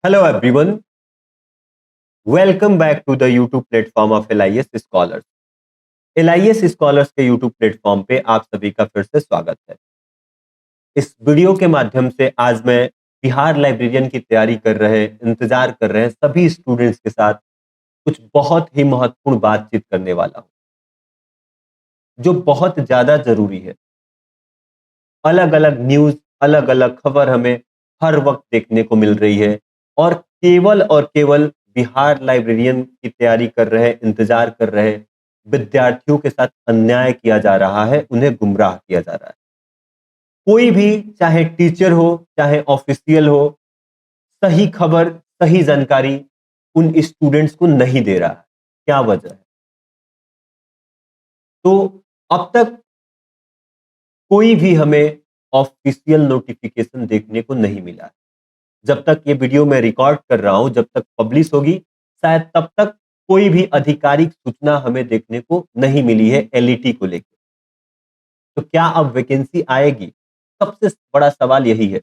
Hello everyone, welcome back to the YouTube platform of LIS Scholars. LIS Scholars के YouTube platform पे आप सभी का फिर से स्वागत है। इस वीडियो के माध्यम से आज मैं बिहार लाइब्रेरियन की तैयारी कर रहे, इंतजार कर रहे सभी स्टूडेंट्स के साथ कुछ बहुत ही महत्वपूर्ण बातचीत करने वाला हूं, जो बहुत ज्यादा जरूरी है। अलग अलग न्यूज, अलग अलग खबर हमें हर वक्त देखने को मिल रही है और केवल बिहार लाइब्रेरियन की तैयारी कर रहे, इंतजार कर रहे विद्यार्थियों के साथ अन्याय किया जा रहा है, उन्हें गुमराह किया जा रहा है। कोई भी, चाहे टीचर हो चाहे ऑफिशियल हो, सही खबर, सही जानकारी उन स्टूडेंट्स को नहीं दे रहा है। क्या वजह है? तो अब तक कोई भी हमें ऑफिशियल नोटिफिकेशन देखने को नहीं मिला है। जब तक ये वीडियो मैं रिकॉर्ड कर रहा हूं, जब तक पब्लिश होगी, शायद तब तक कोई भी आधिकारिक सूचना हमें देखने को नहीं मिली है एलईटी को लेकर। तो क्या अब वैकेंसी आएगी? सबसे बड़ा सवाल यही है,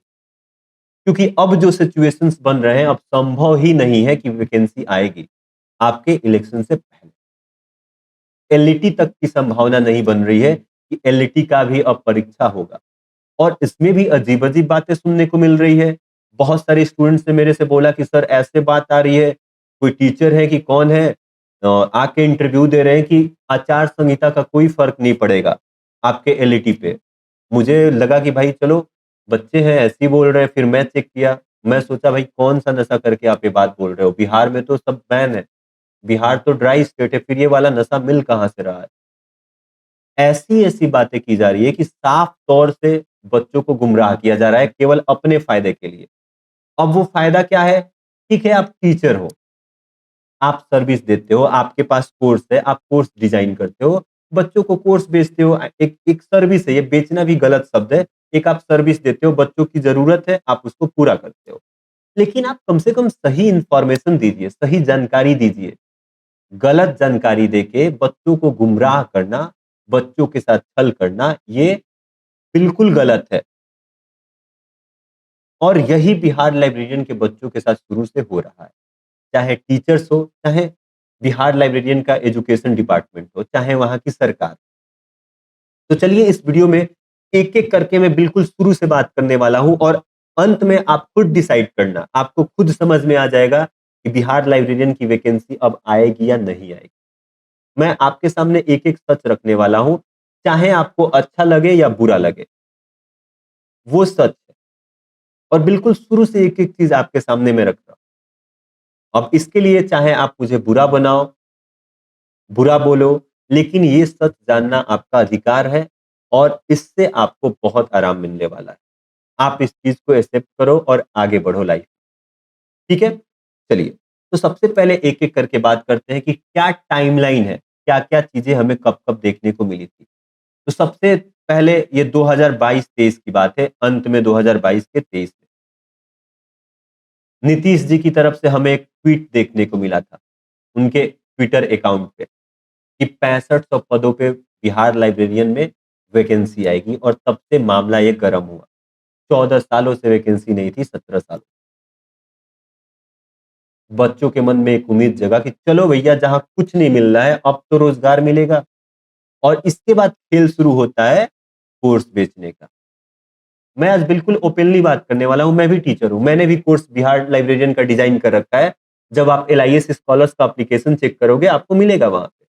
क्योंकि अब जो सिचुएशंस बन रहे हैं, अब संभव ही नहीं है कि वैकेंसी आएगी आपके इलेक्शन से पहले। एलईटी तक की संभावना नहीं बन रही है कि एलईटी का भी अब परीक्षा होगा। और इसमें भी अजीब-अजीब बातें सुनने को मिल रही है। बहुत सारे स्टूडेंट्स ने मेरे से बोला कि सर ऐसे बात आ रही है, कोई टीचर है कि कौन है, आके इंटरव्यू दे रहे हैं कि आचार संहिता का कोई फ़र्क नहीं पड़ेगा आपके एलईटी पे। मुझे लगा कि भाई चलो बच्चे हैं ऐसे ही बोल रहे हैं, फिर मैं चेक किया, मैं सोचा भाई कौन-सा नशा करके आप ये बात बोल रहे हो? बिहार में तो सब बैन है, बिहार तो ड्राई स्टेट है, फिर ये वाला नशा मिल कहाँ से रहा है? ऐसी-ऐसी बातें की जा रही है कि साफ तौर से बच्चों को गुमराह किया जा रहा है केवल अपने फ़ायदे के लिए। अब वो फ़ायदा क्या है? ठीक है, आप टीचर हो, आप सर्विस देते हो, आपके पास कोर्स है, आप कोर्स डिज़ाइन करते हो, बच्चों को कोर्स बेचते हो। एक एक सर्विस है, ये बेचना भी गलत शब्द है। एक आप सर्विस देते हो, बच्चों की ज़रूरत है, आप उसको पूरा करते हो। लेकिन आप कम से कम सही इन्फॉर्मेशन दीजिए, सही जानकारी दीजिए। गलत जानकारी देके बच्चों को गुमराह करना, बच्चों के साथ छल करना, ये बिल्कुल गलत है। और यही बिहार लाइब्रेरियन के बच्चों के साथ शुरू से हो रहा है। चाहे टीचर्स हो, चाहे बिहार लाइब्रेरियन का एजुकेशन डिपार्टमेंट हो, चाहे वहाँ की सरकार। तो चलिए इस वीडियो में एक-एक करके मैं बिल्कुल शुरू से बात करने वाला हूँ और अंत में आप खुद डिसाइड करना, आपको खुद समझ में आ जाएगा कि बिहार लाइब्रेरियन की वैकेंसी अब आएगी या नहीं आएगी। मैं आपके सामने एक-एक सच रखने वाला हूँ, चाहे आपको अच्छा लगे या बुरा लगे, वो सच है। और बिल्कुल शुरू से एक-एक चीज़ आपके सामने मैं रख रहा हूँ। अब इसके लिए चाहे आप मुझे बुरा बनाओ, बुरा बोलो, लेकिन ये सच जानना आपका अधिकार है और इससे आपको बहुत आराम मिलने वाला है। आप इस चीज़ को एक्सेप्ट करो और आगे बढ़ो लाइफ। ठीक है? चलिए, तो सबसे पहले एक-एक करके बात करते हैं कि क्या टाइमलाइन है, क्या-क्या चीज़ें हमें कब-कब देखने को मिली थी। तो सबसे पहले ये 2022-23 की बात है, अंत में 2022 के 23 में। नीतीश जी की तरफ से हमें एक ट्वीट देखने को मिला था, उनके ट्विटर अकाउंट पे, कि 6500 पदों पे बिहार लाइब्रेरियन में वैकेंसी आएगी और तब से मामला ये गर्म हुआ। 14 सालों से वैकेंसी नहीं थी, 17 सालों। बच्चों के मन में एक उम्मीद जगा कि चलो भैया जहाँ कुछ नहीं मिल रहा है, अब तो रोज़गार मिलेगा। और इसके बाद खेल शुरू होता है कोर्स बेचने का। मैं आज बिल्कुल ओपनली बात करने वाला हूँ, मैं भी टीचर हूँ। मैंने भी कोर्स बिहार लाइब्रेरियन का डिज़ाइन कर रखा है। जब आप एलआईएस स्कॉलर्स का एप्लीकेशन चेक करोगे, आपको मिलेगा वहाँ पे।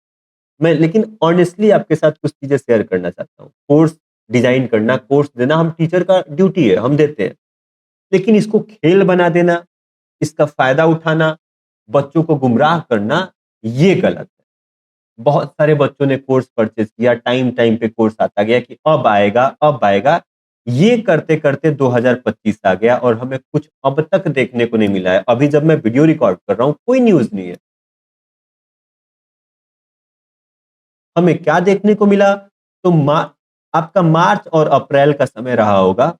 मैं लेकिन ऑनेस्टली आपके साथ कुछ चीज़ें शेयर करना चाहता हूँ। कोर्स डिज़ाइन करना, कोर्स देना हम टीचर का ड्यूटी है, हम देते हैं। लेकिन इसको खेल बना देना, इसका फ़ायदा उठाना, बच्चों को गुमराह करना, ये गलत है। बहुत सारे बच्चों ने कोर्स परचेज़ किया, टाइम-टाइम पे कोर्स आता गया कि अब आएगा, अब आएगा। ये करते-करते 2025 आ गया और हमें कुछ अब तक देखने को नहीं मिला है। अभी जब मैं वीडियो रिकॉर्ड कर रहा हूँ, कोई न्यूज़ नहीं है। हमें क्या देखने को मिला? तो आपका मार्च और अप्रैल का समय रहा होगा।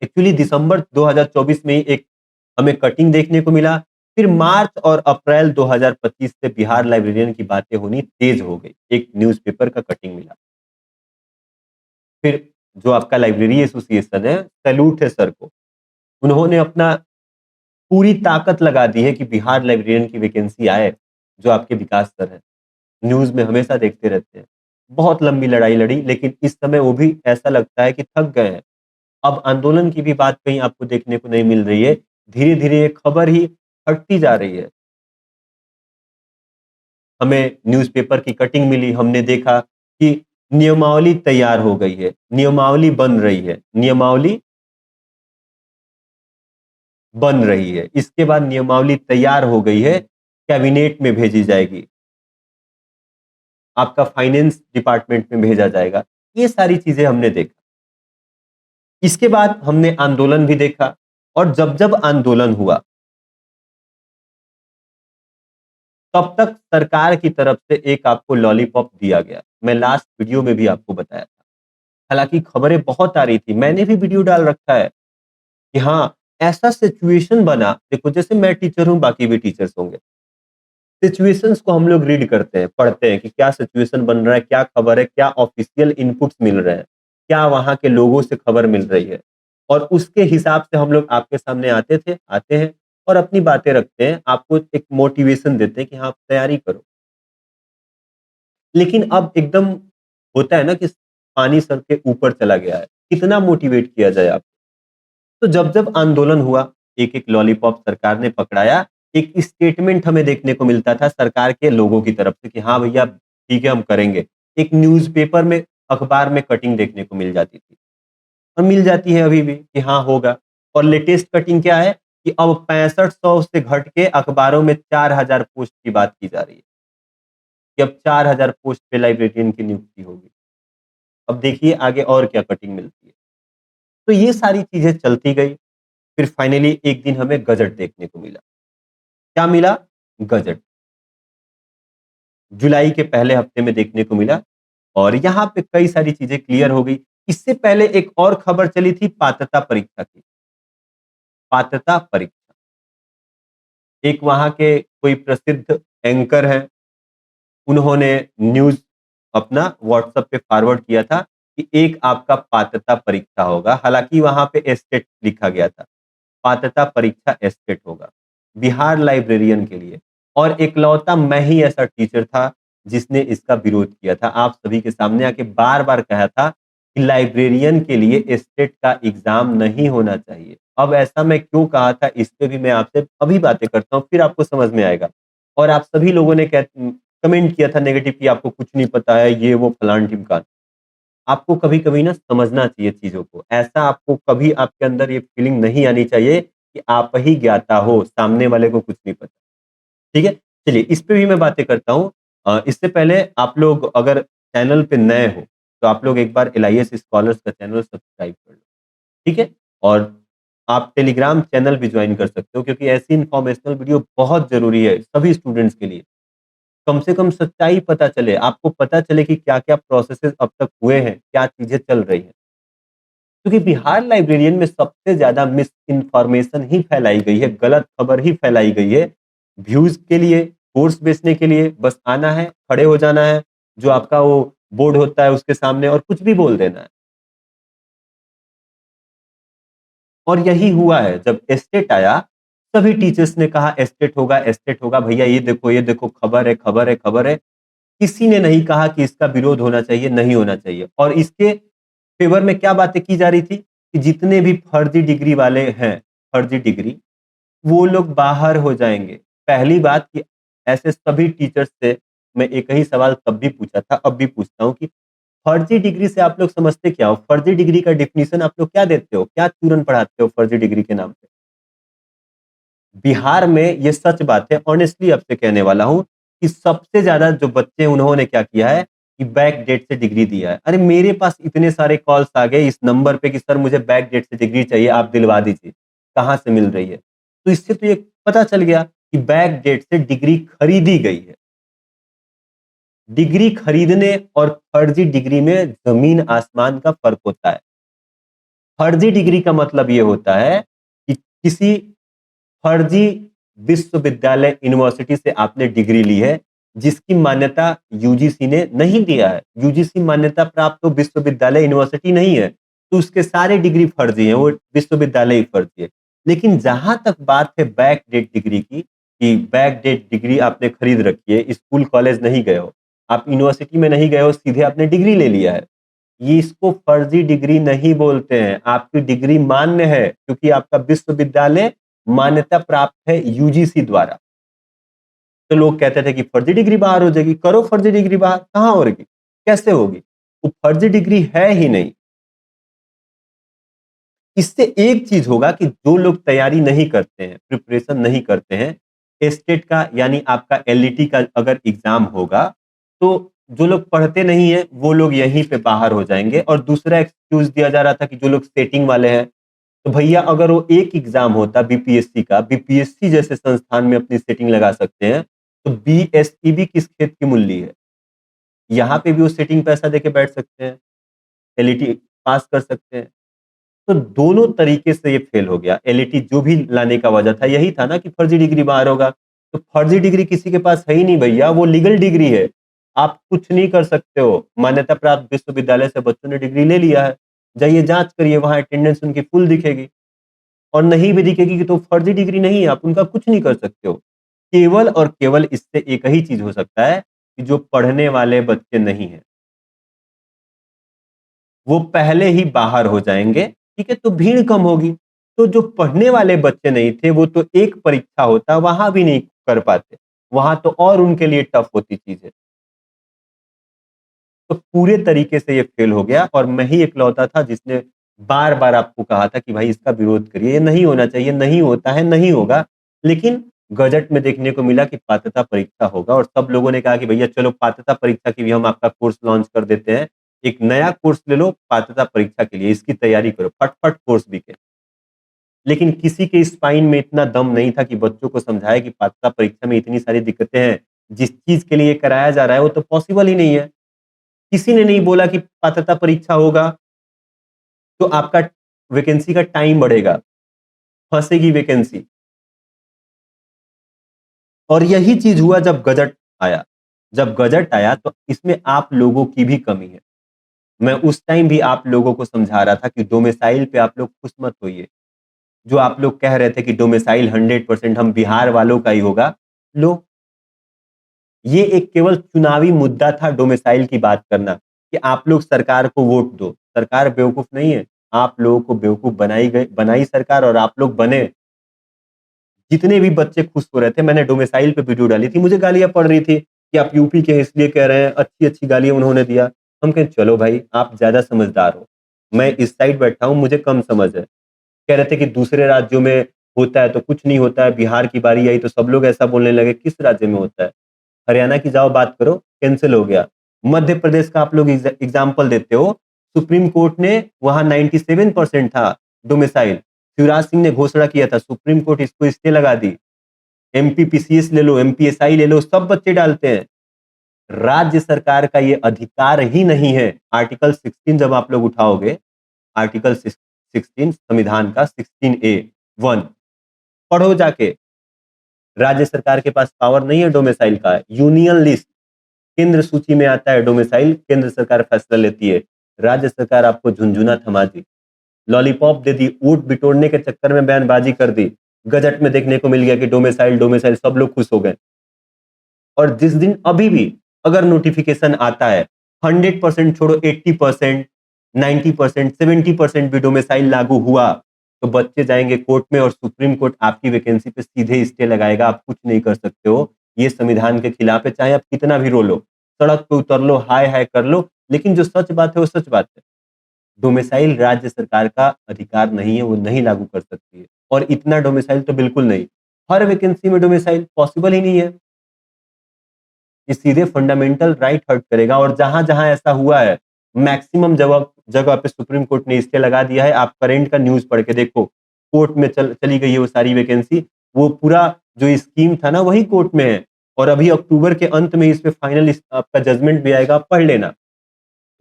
एक्चुअली दिसंबर 2024 में ही एक हमें कटिंग देखने को मिला। फिर मार्च और अप्रैल 2025 से बिहार लाइब्रेरियन की बातें होनी तेज हो गई। एक न्यूज़पेपर का कटिंग मिला। फिर जो आपका लाइब्रेरी एसोसिएशन है, सैल्यूट है सर को। उन्होंने अपना पूरी ताकत लगा दी है कि बिहार लाइब्रेरियन की वैकेंसी आए, जो आपके विकास सर हैं। न्यूज़ में हमेशा देखते रहते हैं। बहुत लंबी लड़ाई लड़ी, लेकिन इस समय वो भी ऐसा लगता है कि थक गए हैं। अब आंदोलन की भी बात कहीं आपको देखने को नहीं मिल रही है। धीरे-धीरे ये खबर ही हटती जा रही है। हमें न्यूज़पेपर की कटिंग मिली, हमने देखा कि नियमावली तैयार हो गई है, नियमावली बन रही है, नियमावली बन रही है। इसके बाद नियमावली तैयार हो गई है, कैबिनेट में भेजी जाएगी, आपका फाइनेंस डिपार्टमेंट में भेजा जाएगा। ये सारी चीजें हमने देखा। इसके बाद हमने आंदोलन भी देखा, और जब-जब आंदोलन हुआ, तब तक सरकार की तरफ से एक आपको लॉलीपॉप दिया गया। मैं लास्ट वीडियो में भी आपको बताया था। हालाँकि खबरें बहुत आ रही थी, मैंने भी वीडियो डाल रखा है कि हाँ, ऐसा सिचुएशन बना, देखो जैसे मैं टीचर हूँ, बाकी भी टीचर्स होंगे। सिचुएशंस को हम लोग रीड करते हैं, पढ़ते हैं कि क्या सिचुएशन बन रहा है, क्या खबर है, क्या ऑफिशियल इनपुट्स मिल रहे हैं, क्या वहाँ के लोगों से खबर मिल रही है, और उसके हिसाब से हम लोग आपके सामने आते हैं और अपनी बातें रखते हैं, आपको एक मोटिवेशन देते हैं कि हाँ, आप तैयारी करो। लेकिन अब एकदम होता है ना कि पानी सर के ऊपर चला गया है, कितना मोटिवेट किया जाए आपको? तो जब-जब आंदोलन हुआ, एक-एक लॉलीपॉप सरकार ने पकड़ाया, एक स्टेटमेंट हमें देखने को मिलता था सरकार के लोगों की तरफ से कि हाँ भैया, ठीक है, हम करेंगे। एक न्यूज़पेपर में, अखबार में कटिंग देखने को मिल जाती थी, और मिल जाती है अभी भी कि हाँ, होगा। और लेटेस्ट कटिंग क्या है कि अब 6500 से घट के अखबारों में 4000 पोस्ट की बात की जा रही है, कि अब 4000 पोस्ट पे लाइब्रेरियन की नियुक्ति होगी। अब देखिए आगे और क्या कटिंग मिलती है। तो ये सारी चीज़ें चलती गई, फिर फाइनली एक दिन हमें गज़ट देखने को मिला। क्या मिला? गज़ट। जुलाई के पहले हफ्ते में देखने को मिला, और यहाँ पे कई सारी चीज़ें क्लियर हो गई। इससे पहले एक और खबर चली थी पात्रता परीक्षा की। पात्रता परीक्षा। एक वहाँ के कोई प्रसिद्ध एंकर हैं, उन्होंने न्यूज़ अपना व्हाट्सएप पे फॉरवर्ड किया था कि एक आपका पात्रता परीक्षा होगा। हालाँकि वहाँ पे एस्टेट लिखा गया था। पात्रता परीक्षा एस्टेट होगा, बिहार लाइब्रेरियन के लिए। और इकलौता मैं ही ऐसा टीचर था जिसने इसका विरोध किया था। आप सभी के सामने आके बार-बार कहा था कि लाइब्रेरियन के लिए एस्टेट का एग्ज़ाम नहीं होना चाहिए। अब ऐसा मैं क्यों कहा था, इस पे भी मैं आपसे अभी बातें करता हूँ, फिर आपको समझ में आएगा। और आप सभी लोगों ने कमेंट किया था नेगेटिव कि आपको कुछ नहीं पता है, ये वो फलान-ढिमकान। आपको कभी-कभी ना समझना चाहिए चीज़ों को। ऐसा आपको कभी आपके अंदर ये फीलिंग नहीं आनी चाहिए कि आप ही ज्ञाता हो, सामने वाले को कुछ नहीं पता। ठीक है? चलिए इस पे भी मैं बातें करता हूँ। इससे पहले आप लोग अगर चैनल पे नए हो, तो आप लोग एक बार एलआईएस स्कॉलर्स का चैनल सब्सक्राइब कर लो। ठीक है? और आप टेलीग्राम चैनल भी जॉइन कर सकते हो, क्योंकि ऐसी इन्फॉर्मेशनल वीडियो बहुत ज़रूरी है सभी स्टूडेंट्स के लिए। कम से कम सच्चाई पता चले, आपको पता चले कि क्या-क्या प्रोसेसेस अब तक हुए हैं, क्या चीज़ें चल रही हैं। क्योंकि बिहार लाइब्रेरियन में सबसे ज़्यादा मिस इन्फॉर्मेशन ही फैलाई गई है, गलत खबर ही फैलाई गई है। व्यूज़ के लिए, कोर्स बेचने के लिए बस आना है, खड़े हो जाना है, जो आपका वो बोर्ड होता है उसके सामने, और कुछ भी बोल देना है। और यही हुआ है, जब एस्टेट आया, सभी टीचर्स ने कहा एस्टेट होगा, भैया ये देखो खबर है, खबर है, खबर है। किसी ने नहीं कहा कि इसका विरोध होना चाहिए, नहीं होना चाहिए। और इसके फेवर में क्या बातें की जा रही थी कि जितने भी फर्जी डिग्री वाले हैं, फर्जी डिग्री, वो लोग बाहर हो जाएँगे। पहली बात कि ऐसे सभी टीचर्स से मैं एक ही सवाल तब भी पूछा था, अब भी पूछता हूँ कि फर्जी डिग्री से आप लोग समझते क्या हो? फर्जी डिग्री का डेफिनिशन आप लोग क्या देते हो? क्या चूरन पढ़ाते हो फर्जी डिग्री के नाम पे? बिहार में ये सच बात है, ऑनेस्टली आपसे कहने वाला हूँ कि सबसे ज़्यादा जो बच्चे उन्होंने क्या किया है कि बैक डेट से डिग्री दिया है। अरे मेरे पास इतने सारे कॉल्स आ गए इस नंबर पे कि सर मुझे बैक डेट से डिग्री चाहिए, आप दिलवा दीजिए। कहाँ से मिल रही है? तो इससे तो ये पता चल गया कि बैक डेट से डिग्री खरीदी गई है। डिग्री खरीदने और फर्जी डिग्री में ज़मीन आसमान का फ़र्क होता है। फर्जी डिग्री का मतलब ये होता है कि किसी फर्जी विश्वविद्यालय यूनिवर्सिटी से आपने डिग्री ली है, जिसकी मान्यता यूजीसी ने नहीं दिया है। यूजीसी मान्यता प्राप्त तो विश्वविद्यालय यूनिवर्सिटी नहीं है, तो उसके सारे डिग्री फर्जी हैं, वो विश्वविद्यालय ही फर्जी है। लेकिन जहां तक बात है बैक डेट डिग्री की, कि बैक डेट डिग्री आपने खरीद रखी है, स्कूल कॉलेज नहीं गए हो, आप यूनिवर्सिटी में नहीं गए हो, सीधे आपने डिग्री ले लिया है, ये इसको फर्जी डिग्री नहीं बोलते हैं। आपकी डिग्री मान्य है क्योंकि आपका विश्वविद्यालय मान्यता प्राप्त है यूजीसी द्वारा। तो लोग कहते थे कि फर्जी डिग्री बाहर हो जाएगी, करो फर्जी डिग्री बाहर, कहां होगी, कैसे होगी, वो फर्जी डिग्री है ही नहीं। इससे एक चीज होगा कि जो लोग तैयारी नहीं करते हैं, प्रिपरेशन नहीं करते हैं, स्टेट का यानी आपका एलईटी का अगर एग्जाम होगा, तो जो लोग पढ़ते नहीं है वो लोग यहीं पे बाहर हो जाएंगे। और दूसरा एक्सक्यूज दिया जा रहा था कि जो लोग सेटिंग वाले हैं, तो भैया अगर वो एक एग्जाम होता बीपीएससी का, बीपीएससी जैसे संस्थान में अपनी सेटिंग लगा सकते हैं, तो बीएसई भी किस खेत की मूली है, यहाँ पे भी वो सेटिंग पैसा देके बैठ सकते हैं, एलईटी पास कर सकते हैं। तो दोनों तरीके से ये फेल हो गया। एलईटी जो भी लाने का वजह था यही था ना कि फर्जी डिग्री बाहर होगा। तो फर्जी डिग्री किसी के पास है ही नहीं भैया, वो लीगल डिग्री है, आप कुछ नहीं कर सकते हो। मान्यता प्राप्त विश्वविद्यालय से बच्चों ने डिग्री ले लिया है, जाइए जांच करिए, वहां अटेंडेंस उनकी फुल दिखेगी। और नहीं भी दिखेगी कि तो फर्जी डिग्री नहीं है, आप उनका कुछ नहीं कर सकते हो। केवल और केवल इससे एक ही चीज हो सकता है कि जो पढ़ने वाले बच्चे नहीं है वो पहले ही बाहर हो जाएंगे, ठीक है, तो भीड़ कम होगी। तो जो पढ़ने वाले बच्चे नहीं थे वो तो एक परीक्षा होता वहां भी नहीं कर पाते, वहां तो और उनके लिए टफ होती चीजें। तो पूरे तरीके से ये फेल हो गया और मैं ही इकलौता था जिसने बार बार आपको कहा था कि भाई इसका विरोध करिए, ये नहीं होना चाहिए, नहीं होता है, नहीं होगा। लेकिन गजट में देखने को मिला कि पात्रता परीक्षा होगा और सब लोगों ने कहा कि भैया चलो पात्रता परीक्षा की भी हम आपका कोर्स लॉन्च कर देते हैं, एक नया कोर्स ले लो पात्रता परीक्षा के लिए, इसकी तैयारी करो, फटफट कोर्स बिके। लेकिन किसी के स्पाइन में इतना दम नहीं था कि बच्चों को समझाए कि पात्रता परीक्षा में इतनी सारी दिक्कतें हैं, जिस चीज के लिए कराया जा रहा है वो तो पॉसिबल ही नहीं है। किसी ने नहीं बोला कि पात्रता परीक्षा होगा तो आपका वैकेंसी का टाइम बढ़ेगा, फंसेगी वैकेंसी। और यही चीज हुआ जब गजट आया। जब गजट आया तो इसमें आप लोगों की भी कमी है। मैं उस टाइम भी आप लोगों को समझा रहा था कि डोमिसाइल पे आप लोग खुश मत होइए। जो आप लोग कह रहे थे कि डोमिसाइल 100% हम बिहार वालों का ही होगा, लो, ये एक केवल चुनावी मुद्दा था डोमिसाइल की बात करना कि आप लोग सरकार को वोट दो। सरकार बेवकूफ नहीं है, आप लोगों को बेवकूफ बनाई सरकार और आप लोग बने। जितने भी बच्चे खुश हो रहे थे, मैंने डोमिसाइल पे वीडियो डाली थी, मुझे गालियां पड़ रही थी कि आप यूपी के हैं इसलिए कह रहे हैं, अच्छी अच्छी गालियां उन्होंने दिया। हम कहें चलो भाई आप ज्यादा समझदार हो, मैं इस साइड बैठा हूं, मुझे कम समझ है। कह रहे थे कि दूसरे राज्यों में होता है तो कुछ नहीं होता है, बिहार की बारी आई तो सब लोग ऐसा बोलने लगे। किस राज्य में होता है? हरियाणा की जाओ बात करो, कैंसिल हो गया। मध्य प्रदेश का आप लोग एग्जाम्पल देते हो, सुप्रीम कोर्ट ने वहां 97% था डोमिसाइल, शिवराज सिंह ने घोषणा किया था, सुप्रीम कोर्ट इसको स्टे लगा दी। एमपीपीसीएस ले लो, एमपीएसआई ले लो, सब बच्चे डालते हैं। राज्य सरकार का ये अधिकार ही नहीं है। आर्टिकल 16 जब आप लोग उठाओगे, आर्टिकल 16 संविधान का 16A(1) पढ़ो जाके। राज्य सरकार के पास पावर नहीं है डोमिसाइल का, यूनियन लिस्ट केंद्र सूची में आता है डोमिसाइल, केंद्र सरकार फैसला लेती है। राज्य सरकार आपको झुनझुना थमा दी, लॉलीपॉप दे दी, वोट बिटोरने के चक्कर में बयानबाजी कर दी। गजट में देखने को मिल गया कि डोमिसाइल डोमिसाइल, सब लोग खुश हो गए। और जिस दिन अभी भी अगर नोटिफिकेशन आता है, 100% छोड़ो, 80%, 90%, 70% भी डोमिसाइल लागू हुआ, तो बच्चे जाएंगे कोर्ट में और सुप्रीम कोर्ट आपकी वैकेंसी पे सीधे स्टे लगाएगा। आप कुछ नहीं कर सकते हो, ये संविधान के खिलाफ है, चाहे आप कितना भी रो लो, सड़क पे उतर लो, हाय हाय कर लो, लेकिन जो सच बात है वो सच बात है। डोमिसाइल राज्य सरकार का अधिकार नहीं है, वो नहीं लागू कर सकती है। और इतना डोमिसाइल तो बिल्कुल नहीं, हर वैकेंसी में डोमिसाइल पॉसिबल ही नहीं है। ये सीधे फंडामेंटल राइट हर्ट करेगा। और जहां जहां ऐसा हुआ है, मैक्सिमम जगह जगह पे सुप्रीम कोर्ट ने स्टे लगा दिया है। आप करेंट का न्यूज पढ़ के देखो, कोर्ट में चली गई है वो सारी वैकेंसी, वो पूरा जो स्कीम था ना वही कोर्ट में है। और अभी अक्टूबर के अंत में इस पे फाइनल आपका जजमेंट भी आएगा, आप पढ़ लेना।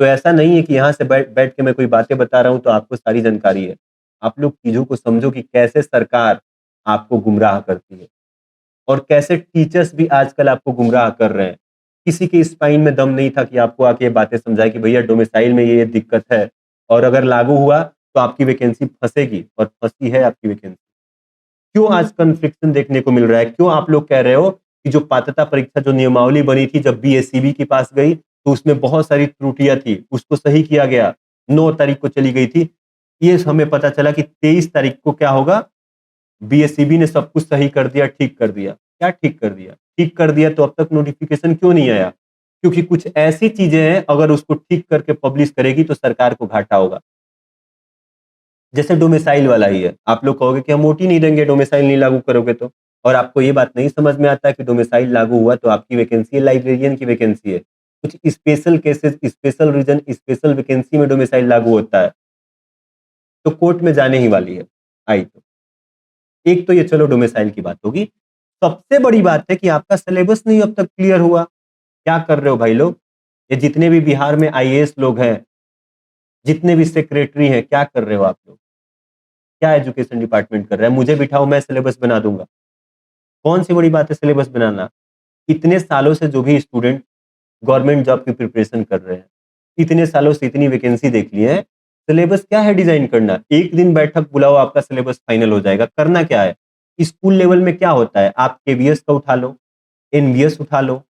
तो ऐसा नहीं है कि यहाँ से बैठ बैठ के मैं कोई बातें बता रहा हूँ तो आपको सारी जानकारी है। आप लोग चीजों को समझो कि कैसे सरकार आपको गुमराह करती है और कैसे टीचर्स भी आजकल आपको गुमराह कर रहे हैं। किसी के स्पाइन में दम नहीं था कि आपको आके ये बातें समझाए कि भैया डोमिसाइल में ये दिक्कत है और अगर लागू हुआ तो आपकी वैकेंसी फंसेगी, और फंसी है आपकी वैकेंसी। क्यों आज कन्फ्लिक्शन देखने को मिल रहा है? क्यों आप लोग कह रहे हो कि जो पात्रता परीक्षा जो नियमावली बनी थी जब बीएसईबी के पास गई तो उसमें बहुत सारी त्रुटियां थी, उसको सही किया गया, 9 तारीख को चली गई थी। ये हमें पता चला कि 23 तारीख को क्या होगा, बीएसईबी ने सब कुछ सही कर दिया, ठीक कर दिया। क्या ठीक कर दिया? ठीक कर दिया तो अब तक नोटिफिकेशन क्यों नहीं आया? क्योंकि कुछ ऐसी चीजें हैं, अगर उसको ठीक करके पब्लिश करेगी तो सरकार को घाटा होगा। जैसे डोमिसाइल वाला ही है। आप लोग कहोगे कि हम वोट ही नहीं देंगे डोमिसाइल नहीं लागू करोगे तो। और आपको ये बात नहीं समझ में आता है कि डोमिसाइल लागू हुआ तो आपकी वैकेंसी है, लाइब्रेरियन की वैकेंसी है। कुछ special cases, special reason, special vacancy में डोमिसाइल लागू होता है, तो कोर्ट में जाने ही वाली है। आई तो एक तो ये चलो डोमिसाइल की बात होगी। सबसे बड़ी बात है कि आपका सिलेबस नहीं अब तक क्लियर हुआ। क्या कर रहे हो भाई लोग? ये जितने भी बिहार में आईएएस लोग हैं, जितने भी सेक्रेटरी हैं, क्या कर रहे हो आप लोग? क्या एजुकेशन डिपार्टमेंट कर रहा है? मुझे बिठाओ, मैं सिलेबस बना दूंगा। कौन सी बड़ी बात है सिलेबस बनाना? इतने सालों से जो भी स्टूडेंट गवर्नमेंट जॉब की प्रिपरेशन कर रहे हैं, इतने सालों से इतनी वैकेंसी देख ली है, सिलेबस क्या है डिजाइन करना? एक दिन बैठक बुलाओ, आपका सिलेबस फाइनल हो जाएगा। करना क्या है? स्कूल लेवल में क्या होता है? आप केवीएस का उठा लो, एनवीएस उठा लो।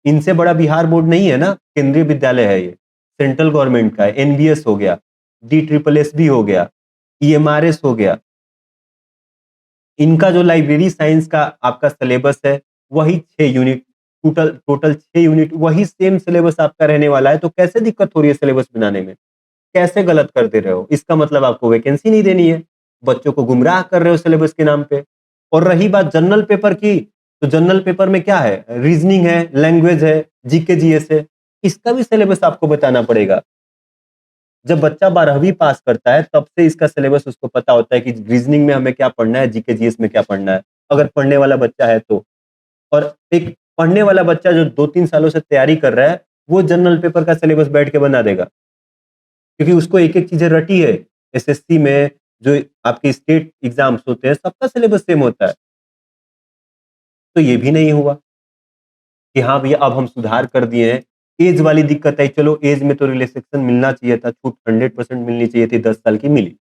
इनसे बड़ा बिहार बोर्ड नहीं है ना, केंद्रीय विद्यालय है ये, सेंट्रल गवर्नमेंट का है। एनवीएस हो गया, डी ट्रिपल एस भी हो गया, ईएमआरएस हो गया। इनका जो लाइब्रेरी साइंस का आपका सिलेबस है वही 6 यूनिट, टोटल टोटल 6 यूनिट, वही सेम सिलेबस आपका रहने वाला है। तो कैसे दिक्कत हो रही है सिलेबस बनाने में? कैसे गलत कर दे रहे हो? इसका मतलब आपको वैकेंसी नहीं देनी है, बच्चों को गुमराह कर रहे हो सिलेबस के नाम पे। और रही बात जनरल पेपर की, तो जनरल पेपर में क्या है? रीजनिंग है, लैंग्वेज है, जीके जीएस है। इसका भी सिलेबस आपको बताना पड़ेगा। जब बच्चा 12वीं पास करता है तब से इसका सिलेबस उसको पता होता है कि रीजनिंग में हमें क्या पढ़ना है, जीके जीएस में क्या पढ़ना है, अगर पढ़ने वाला बच्चा है तो। और एक पढ़ने वाला बच्चा जो 2-3 सालों से तैयारी कर रहा है, वो जनरल पेपर का सिलेबस बैठ के बना देगा, क्योंकि उसको एक-एक चीजें रटी है। एसएससी में जो आपके स्टेट एग्जाम्स होते हैं, सबका सिलेबस सेम होता है। तो ये भी नहीं हुआ कि हाँ भैया अब हम सुधार कर दिए हैं। एज वाली दिक्कत आई, चलो एज में तो रिलैक्सेशन मिलना चाहिए था, छूट 100% मिलनी चाहिए थी, 10 साल की मिली।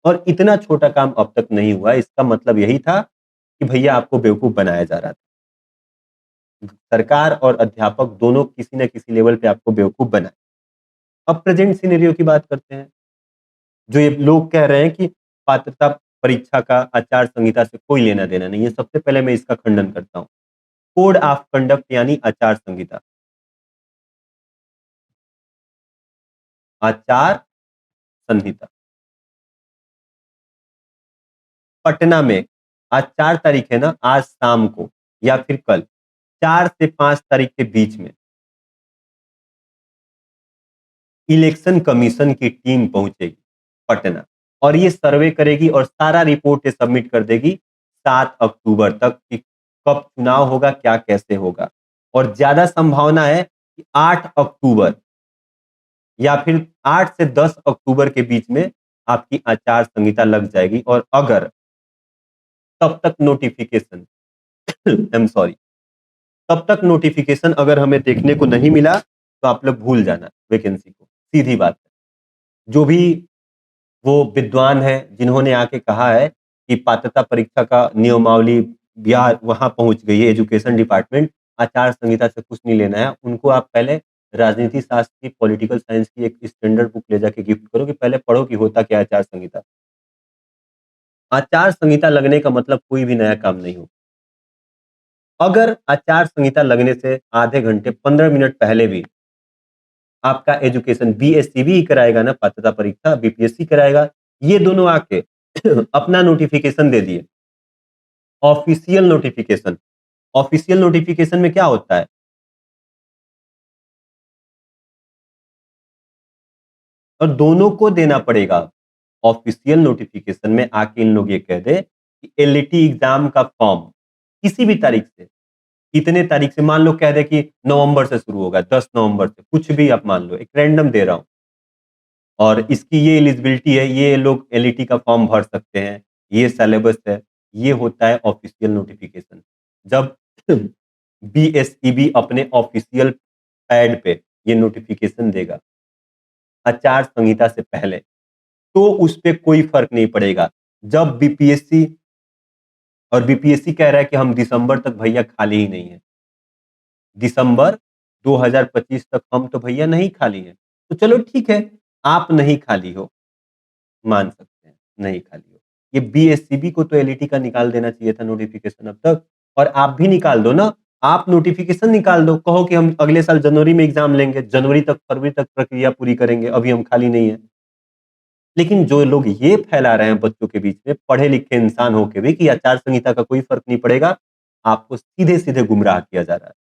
और इतना छोटा काम अब तक नहीं हुआ। इसका मतलब यही था कि भैया आपको बेवकूफ बनाया जा रहा था। सरकार और अध्यापक दोनों किसी न किसी लेवल पे आपको बेवकूफ बनाए। अब प्रेजेंट सिनेरियो की बात करते हैं। जो ये लोग कह रहे हैं कि पात्रता परीक्षा का आचार संहिता से कोई लेना देना नहीं है, सबसे पहले मैं इसका खंडन करता हूँ। कोड ऑफ कंडक्ट यानी आचार संहिता, आचार संहिता पटना में आज 4 तारीख है ना, आज शाम को या फिर कल 4 से 5 तारीख के बीच में इलेक्शन कमीशन की टीम पहुंचेगी पटना, और ये सर्वे करेगी और सारा रिपोर्ट ये सबमिट कर देगी 7 अक्टूबर तक कि कब चुनाव होगा, क्या कैसे होगा। और ज्यादा संभावना है कि 8 अक्टूबर या फिर 8 से 10 अक्टूबर के बीच में आपकी आचार संहिता लग जाएगी। और अगर तब तक नोटिफिकेशन आई एम सॉरी, तब तक नोटिफिकेशन अगर हमें देखने को नहीं मिला तो आप लोग भूल जाना वैकेंसी को, सीधी बात है। जो भी वो विद्वान है जिन्होंने आके कहा है कि पात्रता परीक्षा का नियमावली या वहां पहुंच गई है एजुकेशन डिपार्टमेंट, आचार संहिता से कुछ नहीं लेना है, उनको आप पहले राजनीति शास्त्र की, पॉलिटिकल साइंस की एक स्टैंडर्ड बुक ले जाके गिफ्ट करो कि पहले पढ़ो कि होता क्या है आचार संहिता। आचार संहिता लगने का मतलब कोई भी नया काम नहीं हो। अगर आचार संहिता लगने से आधे घंटे 15 मिनट पहले भी आपका एजुकेशन, बीएससीबी ही कराएगा ना पात्रता परीक्षा, बीपीएससी कराएगा, ये दोनों आके अपना नोटिफिकेशन दे दिए, ऑफिशियल नोटिफिकेशन। ऑफिशियल नोटिफिकेशन में क्या होता है? और दोनों को देना पड़ेगा। ऑफिशियल नोटिफिकेशन में आके इन लोग ये कह दे कि एलईटी एग्जाम का फॉर्म किसी भी तारीख से, इतने तारीख से, मान लो कह दे कि नवंबर से शुरू होगा, 10 नवंबर से, कुछ भी आप मान लो, एक रैंडम दे रहा हूं, और इसकी ये एलिजिबिलिटी है, ये लोग एलईटी का फॉर्म भर सकते हैं, ये सिलेबस है। ये होता है ऑफिशियल नोटिफिकेशन। जब बीएसईबी अपने ऑफिशियल पैड पे ये नोटिफिकेशन देगा आचार संहिता से पहले, तो उस पे कोई फर्क नहीं पड़ेगा। जब बीपीएससी और बीपीएससी कह रहा है कि हम दिसंबर तक भैया खाली ही नहीं है, दिसंबर 2025 तक हम तो भैया नहीं खाली है, तो चलो ठीक है, आप नहीं खाली हो, मान सकते हैं, नहीं खाली हो। ये बीएससीबी को तो एलईटी का निकाल देना चाहिए था नोटिफिकेशन अब तक, और आप भी निकाल दो ना, आप नोटिफिकेशन निकाल दो, कहो कि हम अगले साल जनवरी में एग्जाम लेंगे, जनवरी तक फरवरी तक प्रक्रिया पूरी करेंगे, अभी हम खाली नहीं है। लेकिन जो लोग ये फैला रहे हैं बच्चों के बीच में, पढ़े लिखे इंसान होके भी, कि आचार संहिता का कोई फर्क नहीं पड़ेगा, आपको सीधे सीधे गुमराह किया जा रहा है।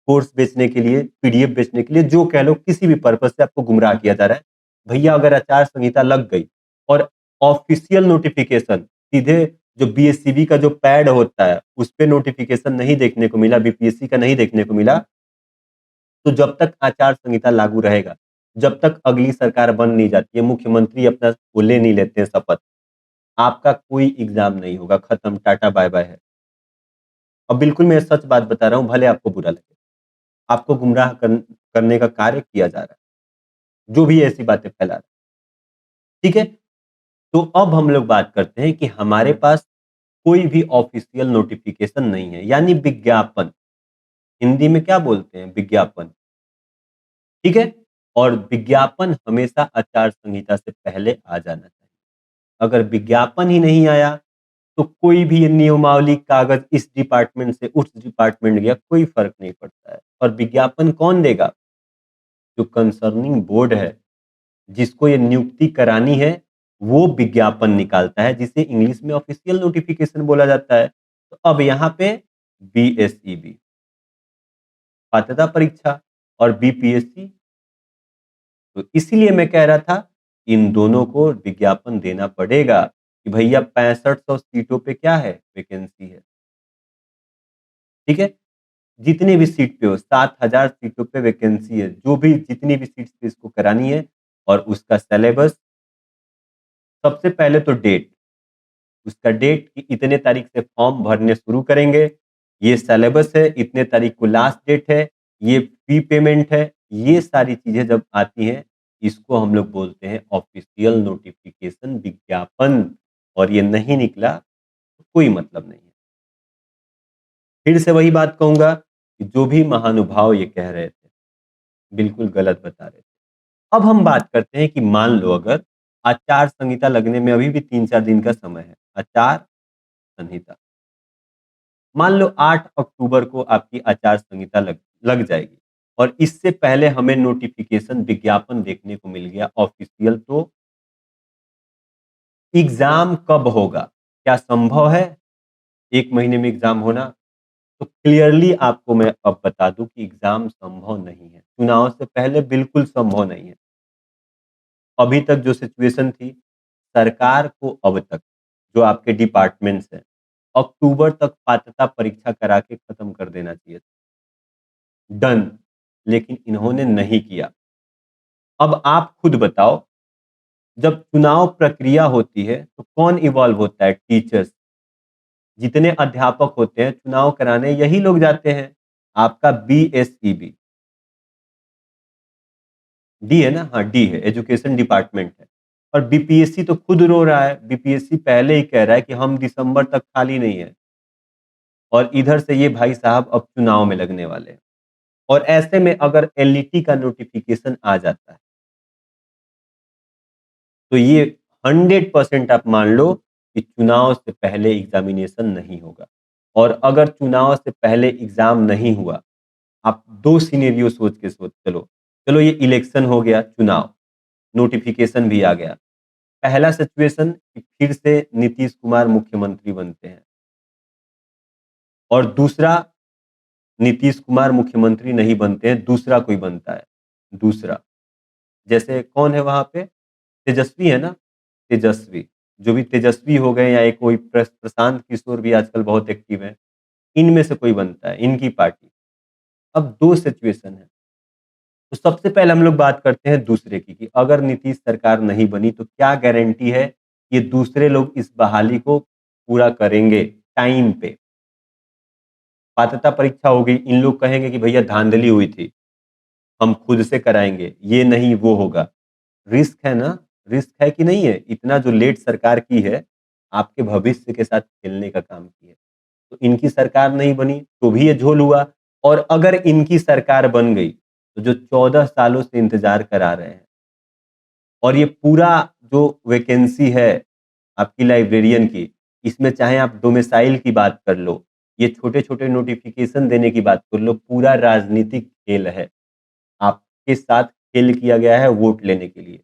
कोर्स बेचने के लिए, पीडीएफ बेचने के लिए, जो कह लो, किसी भी पर्पज से आपको गुमराह किया जा रहा है। भैया अगर आचार संहिता लग गई और ऑफिशियल नोटिफिकेशन सीधे जो बीएससीबी का जो पैड होता है उस पे नोटिफिकेशन नहीं देखने को मिला, बीपीएससी का नहीं देखने को मिला, तो जब तक आचार संहिता लागू रहेगा, जब तक अगली सरकार बन नहीं जाती है, मुख्यमंत्री अपना वो ले नहीं लेते हैं शपथ, आपका कोई एग्जाम नहीं होगा, खत्म, टाटा बाय बाय है। अब बिल्कुल मैं सच बात बता रहा हूँ, भले आपको बुरा लगे, आपको गुमराह करने का कार्य किया जा रहा है, जो भी ऐसी बातें फैला रहा है। ठीक है, तो अब हम लोग बात करते हैं कि हमारे पास कोई भी ऑफिशियल नोटिफिकेशन नहीं है, यानी विज्ञापन, हिंदी में क्या बोलते हैं, विज्ञापन। ठीक है, और विज्ञापन हमेशा आचार संहिता से पहले आ जाना चाहिए। अगर विज्ञापन ही नहीं आया तो कोई भी नियमावली कागज इस डिपार्टमेंट से उस डिपार्टमेंट गया, कोई फर्क नहीं पड़ता है। और विज्ञापन कौन देगा, जो कंसर्निंग बोर्ड है, जिसको ये नियुक्ति करानी है, वो विज्ञापन निकालता है, जिसे इंग्लिश में ऑफिशियल नोटिफिकेशन बोला जाता है। तो अब यहाँ पे बीएसईबी पात्रता परीक्षा और बीपीएससी, तो इसीलिए मैं कह रहा था इन दोनों को विज्ञापन देना पड़ेगा कि भैया 6500 सीटों पे क्या है, वैकेंसी है। ठीक है, जितनी भी सीट पे हो, 7000 सीटों पे वैकेंसी है, जो भी जितनी भी सीट्स पे इसको करानी है, और उसका सिलेबस, सबसे पहले तो डेट, उसका डेट कि इतने तारीख से फॉर्म भरने शुरू करेंगे, ये सिलेबस है, इतने तारीख को लास्ट डेट है, ये फी पेमेंट है, ये सारी चीजें जब आती हैं, इसको हम लोग बोलते हैं ऑफिशियल नोटिफिकेशन, विज्ञापन। और ये नहीं निकला तो कोई मतलब नहीं है। फिर से वही बात कहूंगा कि जो भी महानुभाव ये कह रहे थे, बिल्कुल गलत बता रहे थे। अब हम बात करते हैं कि मान लो अगर आचार संहिता लगने में अभी भी 3-4 दिन का समय है, आचार संहिता, मान लो 8 अक्टूबर को आपकी आचार संहिता लग जाएगी, और इससे पहले हमें नोटिफिकेशन, विज्ञापन देखने को मिल गया ऑफिशियल, तो एग्जाम कब होगा, क्या संभव है 1 महीने में एग्जाम होना? तो क्लियरली आपको मैं अब बता दूं कि एग्जाम संभव नहीं है, चुनाव से पहले बिल्कुल संभव नहीं है। अभी तक जो सिचुएशन थी, सरकार को अब तक जो आपके डिपार्टमेंट्स हैं, अक्टूबर तक पात्रता परीक्षा करा के खत्म कर देना चाहिए था, डन, लेकिन इन्होंने नहीं किया। अब आप खुद बताओ, जब चुनाव प्रक्रिया होती है तो कौन इवॉल्व होता है, टीचर्स, जितने अध्यापक होते हैं चुनाव कराने यही लोग जाते हैं। आपका बीएसईबी, डी है ना, हाँ डी है, एजुकेशन डिपार्टमेंट है। और बीपीएससी तो खुद रो रहा है, बीपीएससी पहले ही कह रहा है कि हम दिसंबर तक खाली नहीं है, और इधर से ये भाई साहब अब चुनाव में लगने वाले हैं। और ऐसे में अगर एलईटी का नोटिफिकेशन आ जाता है, तो ये 100% आप मान लो कि चुनाव से पहले एग्जामिनेशन नहीं होगा। और अगर चुनाव से पहले एग्जाम नहीं हुआ, आप दो सिनेरियो सोच चलो, चलो ये इलेक्शन हो गया, चुनाव, नोटिफिकेशन भी आ गया। पहला सिचुएशन कि फिर से नीतीश कुमार मुख्यमंत्री बनते हैं, और दूसरा, नीतीश कुमार मुख्यमंत्री नहीं बनते हैं, दूसरा कोई बनता है, दूसरा, जैसे कौन है वहां पे, तेजस्वी है ना, तेजस्वी, जो भी तेजस्वी हो गए, या एक कोई प्रशांत किशोर भी आजकल बहुत एक्टिव है, इनमें से कोई बनता है, इनकी पार्टी। अब दो सिचुएशन है, तो सबसे पहले हम लोग बात करते हैं दूसरे की, कि अगर नीतीश सरकार नहीं बनी तो क्या गारंटी है ये दूसरे लोग इस बहाली को पूरा करेंगे टाइम पे। पात्रता परीक्षा हो गई, इन लोग कहेंगे कि भैया धांधली हुई थी, हम खुद से कराएंगे, ये नहीं वो होगा, रिस्क है ना। रिस्क है कि नहीं है? इतना जो लेट सरकार की है, आपके भविष्य के साथ खेलने का काम की है। तो इनकी सरकार नहीं बनी, तो भी ये झोल हुआ, और अगर इनकी सरकार बन गई, तो जो 14 सालों से इंतज़ार करा रहे हैं, और ये पूरा जो वैकेंसी है आपकी लाइब्रेरियन की, इसमें चाहे आप डोमिसाइल की बात कर लो, ये छोटे-छोटे नोटिफ़िकेशन देने की बात कर लो, पूरा राजनीतिक खेल है। आपके साथ खेल किया गया है वोट लेने के लिए।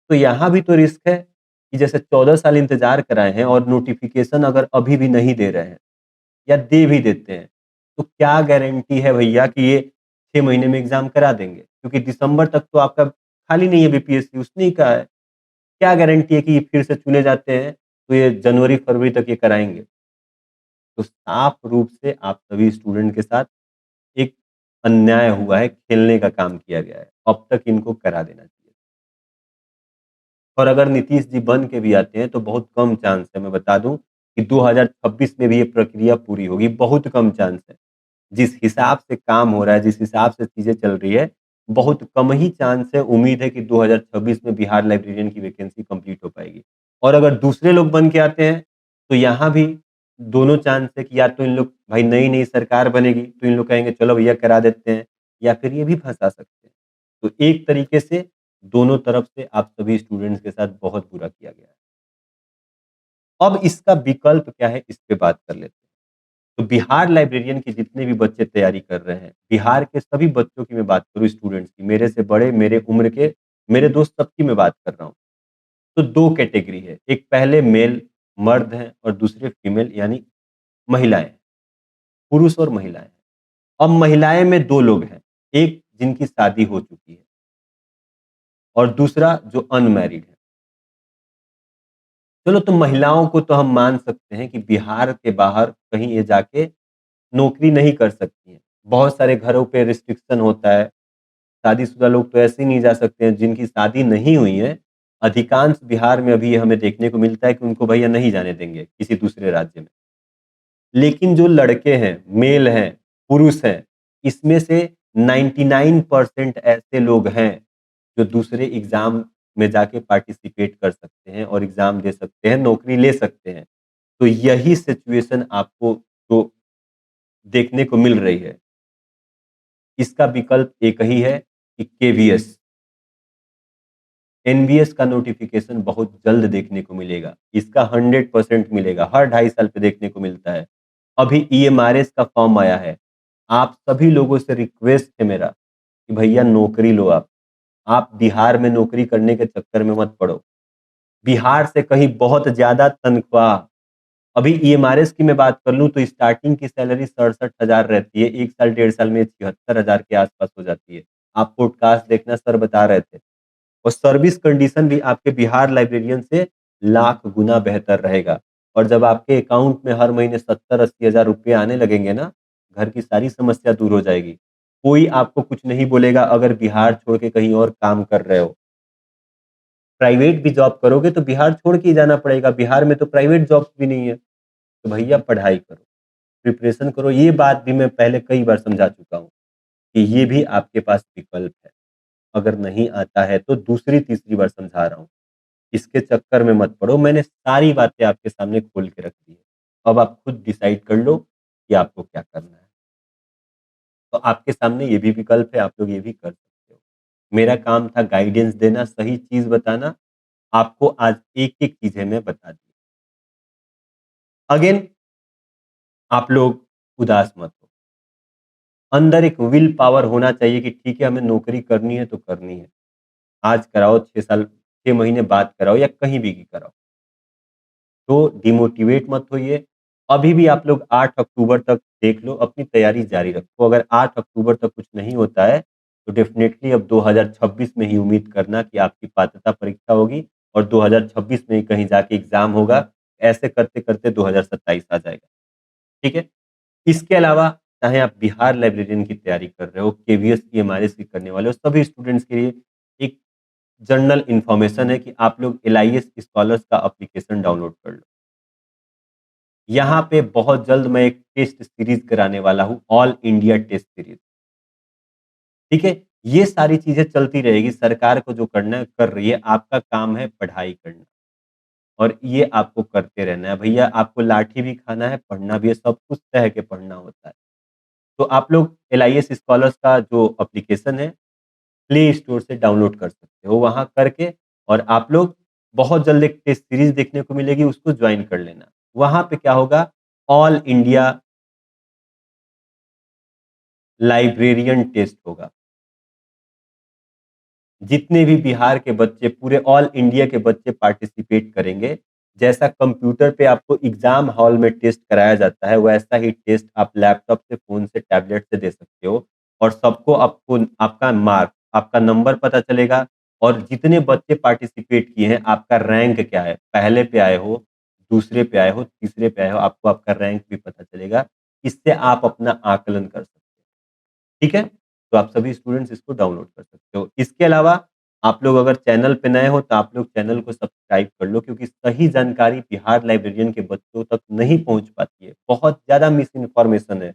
तो यहाँ भी तो रिस्क है कि जैसे 14 साल इंतज़ार कराए हैं और नोटिफ़िकेशन अगर अभी भी नहीं दे रहे हैं या दे भी देते हैं, तो क्या गारंटी है भैया कि ये 6 महीने में एग्ज़ाम करा देंगे? क्योंकि दिसंबर तक तो आपका खाली नहीं है बीपीएससी, उसने ही कहा है। क्या गारंटी है कि ये फिर से चुने जाते हैं, तो ये जनवरी-फरवरी तक ये कराएँगे? तो साफ रूप से आप सभी स्टूडेंट के साथ एक अन्याय हुआ है, खेलने का काम किया गया है। अब तक इनको करा देना चाहिए। और अगर नीतीश जी बन के भी आते हैं, तो बहुत कम चांस है, मैं बता दूँ कि 2026 में भी ये प्रक्रिया पूरी होगी, बहुत कम चांस है। जिस हिसाब से काम हो रहा है, जिस हिसाब से चीज़ें चल रही है, बहुत कम ही चांस है, उम्मीद है कि 2026 में बिहार लाइब्रेरियन की वैकेंसी कंप्लीट हो पाएगी। और अगर दूसरे लोग बन के आते हैं, तो यहाँ भी दोनों चांस है कि या तो इन लोग भाई नई-नई सरकार बनेगी, तो इन लोग कहेंगे चलो भैया करा देते हैं, या फिर ये भी फँसा सकते हैं। तो एक तरीके से दोनों तरफ से आप सभी स्टूडेंट्स के साथ बहुत बुरा किया गया है। अब इसका विकल्प क्या है, इस पे बात कर लेते हैं। तो बिहार लाइब्रेरियन के जितने भी बच्चे तैयारी कर रहे हैं, बिहार के सभी बच्चों की मैं बात करूँ, स्टूडेंट्स की, मेरे से बड़े, मेरे उम्र के, मेरे दोस्त सबकी मैं बात कर रहा हूँ। तो 2 कैटेगरी है, एक पहले मेल मर्द हैं और दूसरे फीमेल यानी महिलाएँ हैं, पुरुष और महिलाएँ हैं। अब महिलाएँ में 2 लोग हैं, एक जिनकी शादी हो चुकी है और दूसरा जो अनमैरिड है। चलो, तो महिलाओं को तो हम मान सकते हैं कि बिहार के बाहर कहीं ये जाके नौकरी नहीं कर सकती हैं। बहुत सारे घरों पे रिस्ट्रिक्शन होता है, शादीशुदा लोग तो ऐसे ही नहीं जा सकते हैं, जिनकी शादी नहीं हुई है, अधिकांश बिहार में अभी ये हमें देखने को मिलता है कि उनको भैया नहीं जाने देंगे किसी दूसरे राज्य में। लेकिन जो लड़के हैं, मेल हैं, पुरुष हैं, इसमें से 99% ऐसे लोग हैं, जो दूसरे एग्ज़ाम में जाके पार्टिसिपेट कर सकते हैं और एग्ज़ाम दे सकते हैं, नौकरी ले सकते हैं। तो यही सिचुएशन आपको जो देखने को मिल रही है, इसका विकल्प एक ही है कि केवीएस, एनवीएस का नोटिफ़िकेशन बहुत जल्द देखने को मिलेगा। इसका 100% मिलेगा, हर 2.5 साल पे देखने को मिलता है। अभी ईएमआरएस का फॉर्म आया है। आप सभी लोगों से रिक्वेस्ट है मेरा कि भैया नौकरी लो आप। आप बिहार में नौकरी करने के चक्कर में मत पड़ो। बिहार से कहीं बहुत ज़्यादा तनख्वाह, अभी ईएमआरएस की मैं बात कर लूँ तो स्टार्टिंग की सैलरी 67,000 रहती है, 1 साल, 1.5 साल में 76,000 के आस-पास हो जाती है। आप पॉडकास्ट देखना, सर बता रहे थे। और सर्विस कंडीशन भी आपके बिहार लाइब्रेरियन से लाख गुना बेहतर रहेगा। और जब आपके अकाउंट में हर महीने 70-80 हज़ार रुपए आने लगेंगे ना, घर की सारी समस्या दूर हो जाएगी। कोई आपको कुछ नहीं बोलेगा अगर बिहार छोड़ के कहीं और काम कर रहे हो। प्राइवेट भी जॉब करोगे तो बिहार छोड़ के ही जाना पड़ेगा, बिहार में तो प्राइवेट जॉब्स भी नहीं है। तो भैया पढ़ाई करो, प्रिपरेशन करो, ये बात भी मैं पहले कई बार समझा चुका हूँ कि ये भी आपके पास विकल्प है। अगर नहीं आता है तो दूसरी तीसरी बार समझा रहा हूँ। इसके चक्कर में मत पड़ो, मैंने सारी बातें आपके सामने खोल के रख दी है। अब आप खुद डिसाइड कर लो कि आपको क्या करना है। तो आपके सामने ये भी विकल्प है, आप लोग ये भी कर सकते हो। मेरा काम था गाइडेंस देना, सही चीज़ बताना, आपको आज एक-एक चीज़ें मैं बता दी। अगेन आप लोग उदास मत हो। अंदर एक विल पावर होना चाहिए कि ठीक है, हमें नौकरी करनी है तो करनी है। आज कराओ, 6 साल, 6 महीने बाद कराओ या कहीं भी कराओ। तो डिमोटिवेट मत होइए। अभी भी आप लोग 8 अक्टूबर तक देख लो, अपनी तैयारी जारी रखो। अगर 8 अक्टूबर तक कुछ नहीं होता है, तो डेफ़िनेटली अब 2026 में ही उम्मीद करना कि आपकी पात्रता परीक्षा होगी और 2026 में ही कहीं जाके एग्ज़ाम होगा। ऐसे करते-करते 2027 आ जाएगा। ठीक है? इसके अलावा चाहे आप बिहार लाइब्रेरियन की तैयारी कर रहे हो, केवीएस की, एमआरएस की करने वाले हो, सभी स्टूडेंट्स के लिए एक जनरल इन्फॉर्मेशन है कि आप लोग एलआईएस स्कॉलर्स का एप्लीकेशन डाउनलोड कर लो। यहाँ पे बहुत जल्द मैं एक टेस्ट सीरीज़ कराने वाला हूँ, ऑल इंडिया टेस्ट सीरीज़, ठीक है? ये सारी चीजें चलती रहेगी। सरकार को जो करना है कर रही है, आपका काम है पढ़ाई करना और ये आपको करते रहना है। भैया आपको लाठी भी खाना है, पढ़ना भी है, सब कुछ तय के पढ़ना होता है। तो आप लोग एलआईएस स्कॉलर्स का जो एप्लीकेशन है प्ले स्टोर से डाउनलोड कर सकते हो। वहाँ करके और आप लोग बहुत जल्द एक टेस्ट सीरीज देखने को मिलेगी, उसको ज्वाइन कर लेना। वहाँ पे क्या होगा, ऑल इंडिया लाइब्रेरियन टेस्ट होगा। जितने भी बिहार के बच्चे, पूरे ऑल इंडिया के बच्चे पार्टिसिपेट करेंगे। जैसा कंप्यूटर पे आपको एग्जाम हॉल में टेस्ट कराया जाता है, वैसा ही टेस्ट आप लैपटॉप से, फोन से, टैबलेट से दे सकते हो और सबको आपको आपका मार्क, आपका नंबर पता चलेगा और जितने बच्चे पार्टिसिपेट किए हैं, आपका रैंक क्या है, पहले पे आए हो, दूसरे पे आए हो, तीसरे पे आए हो, आपको आपका रैंक भी पता चलेगा। इससे आप अपना आकलन कर सकते हो। ठीक है? तो आप सभी स्टूडेंट्स इसको डाउनलोड कर सकते हो। इसके अलावा आप लोग अगर चैनल पे नए हो तो आप लोग चैनल को सब्सक्राइब कर लो, क्योंकि सही जानकारी बिहार लाइब्रेरियन के बच्चों तक नहीं पहुँच पाती है। बहुत ज़्यादा मिस इन्फॉर्मेशन है।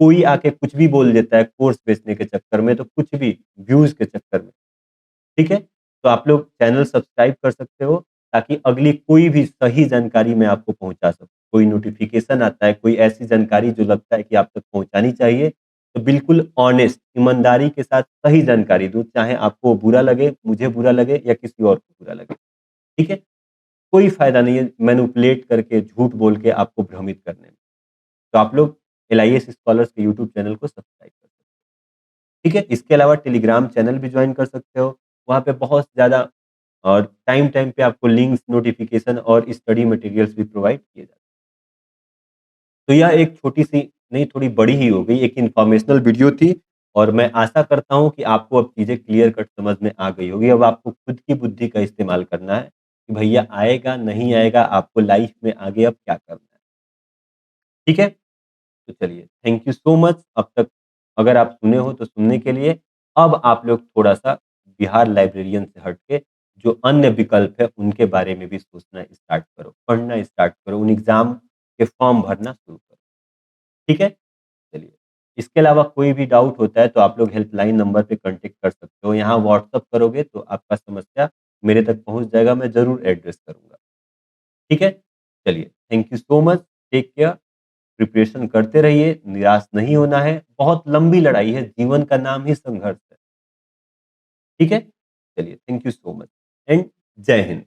कोई आके कुछ भी बोल देता है कोर्स बेचने के चक्कर में, तो कुछ भी व्यूज़ के चक्कर में। ठीक है? तो आप लोग चैनल सब्सक्राइब कर सकते हो ताकि अगली कोई भी सही जानकारी मैं आपको पहुँचा सकूँ। कोई नोटिफ़िकेशन आता है, कोई ऐसी जानकारी जो लगता है कि आप तक पहुँचानी चाहिए, तो बिल्कुल ऑनेस्ट, ईमानदारी के साथ सही जानकारी दूँ, चाहे आपको बुरा लगे, मुझे बुरा लगे या किसी और को बुरा लगे। ठीक है? कोई फ़ायदा नहीं है मैनिपुलेट करके, झूठ बोल के आपको भ्रमित करने में। तो आप लोग एलआईएस स्कॉलर्स के यूट्यूब चैनल को सब्सक्राइब कर सकते हो। ठीक है? इसके अलावा टेलीग्राम चैनल भी जॉइन कर सकते हो। वहाँ पे बहुत ज़्यादा और टाइम-टाइम पे आपको लिंक्स, नोटिफ़िकेशन और स्टडी मटेरियल्स भी प्रोवाइड किए जाते हैं। तो यह एक छोटी-सी नहीं, थोड़ी बड़ी ही हो गई, एक इन्फॉर्मेशनल वीडियो थी और मैं आशा करता हूँ कि आपको अब चीज़ें क्लियर कट समझ में आ गई होगी। अब आपको खुद की बुद्धि का इस्तेमाल करना है कि भैया आएगा, नहीं आएगा, आपको लाइफ़ में आगे अब क्या करना है। ठीक है? तो चलिए, थैंक यू सो मच। अब तक अगर आप सुने हो तो सुनने के लिए। अब आप लोग थोड़ा-सा बिहार लाइब्रेरियन से हट के जो अन्य विकल्प है उनके बारे में भी सोचना स्टार्ट करो, पढ़ना स्टार्ट करो, उन एग्ज़ाम के फॉर्म भरना शुरू करो। ठीक है? चलिए, इसके अलावा कोई भी डाउट होता है तो आप लोग हेल्पलाइन नंबर पे कॉन्टैक्ट कर सकते हो। यहाँ व्हाट्सएप करोगे तो आपका समस्या मेरे तक पहुँच जाएगा, मैं ज़रूर एड्रेस करूँगा। ठीक है? चलिए, thank you so much, take care, preparation करते रहिए, निराश नहीं होना है। बहुत लंबी लड़ाई है, जीवन का नाम ही संघर्ष है। ठीक है? चलिए, thank you so much and जय हिंद।